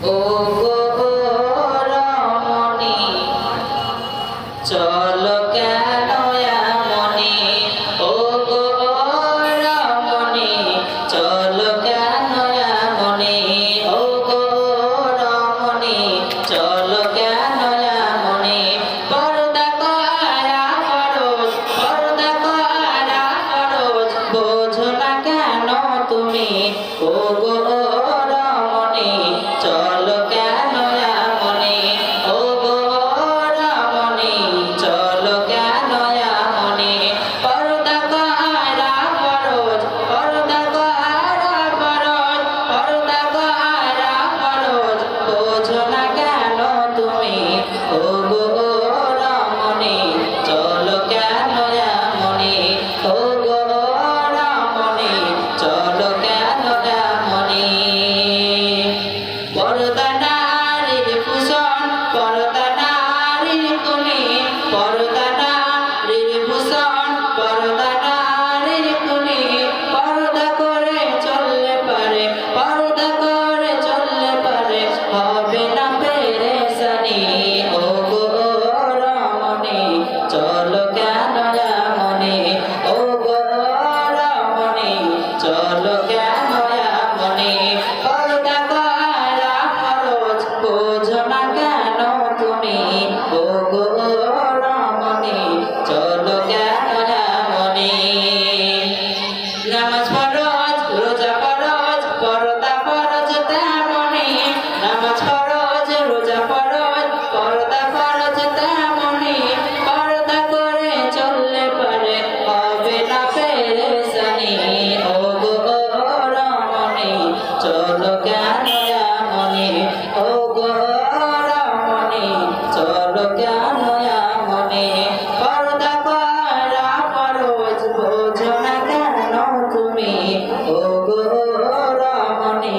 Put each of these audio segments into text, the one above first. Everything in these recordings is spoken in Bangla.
ও গো রমণী চলো কেন এমনি, ও গো রমণী চলো কেন এমনি, ও গো রমণী চলো কেন এমনি। পর্দা করা ফরজ, পর্দা করা ফরজ, বোঝো না কেন তুমি, ও গো রমণী চলো কেন এমনি, ও গো রমণী চলো কেন এমনি। পর্দা করা ফরজ, পর্দা করা ফরজ, পর্দা করা ফরজ, বোঝো না কেন তুমি, ও গো রমণী চলো কেন এমনি, ও গো রমণী চলো কেন এমনি। পর্দা নারীর ভূষণ, পর্দা নারীর গুণী, পর্দা নারীর ভূষণ, পর্দা নারীর গুণী। পর্দা করে চললে পারে, পর্দা করে চললে পারে, হবে না পেরেশানি, ও গো রমণী চলো কেন এমনি, ও গো রমণী চলো কেন এমনি। পর্দা করা ফরজ, বোঝো না কেন তুমি, ও গো রমণী চলো কেন এমনি। নামাজ ফরজ, রোজা ফরজ, পর্দা ফরজ তেমনি। নামাজ ফরজ, রোজা ফরজ, পর্দা ফরজ তেমনি। পর্দা করে চললে পারে, হবে না পেরেশানি, ও গো রমণী চলো কেন এমনি, ও গো রমণী চলো কেন এমনি। পর্দা করা ফরজ, বোঝো না কেন তুমি, ও গো রমণী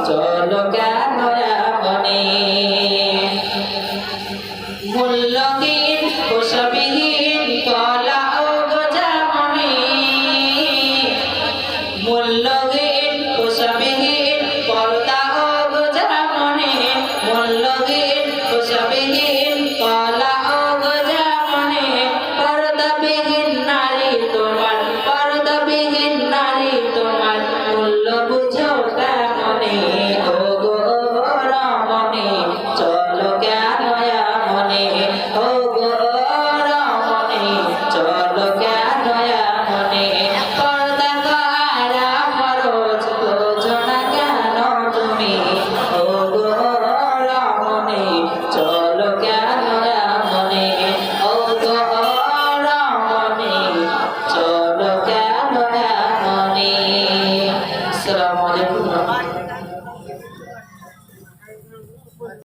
চলো কেন এমনি। মূল্যহীন পোষাবিহীন কলা ও গো যেমনি, মূল্যহীন পোষাবিহীন পর্দা ও গো যেমনি, মূল্যহীন পোষাবিহীন কলা ও গো যেমনি। পর্দাবিহীন নারী তোমার, পর্দাবিহীন নারী তোমার, মূল্য বুঝো কেমনি, ও গো রমণী চলো কেন এমনি, ও গো রমণী চলো কেন এমনি। পর্দা করা ফরজ, বোঝো না কেন তুমি, ও গো রমণী চলো কেন এমনি, ও গো রমণী চলো কেন এমনি। আসসালামু আলাইকুম।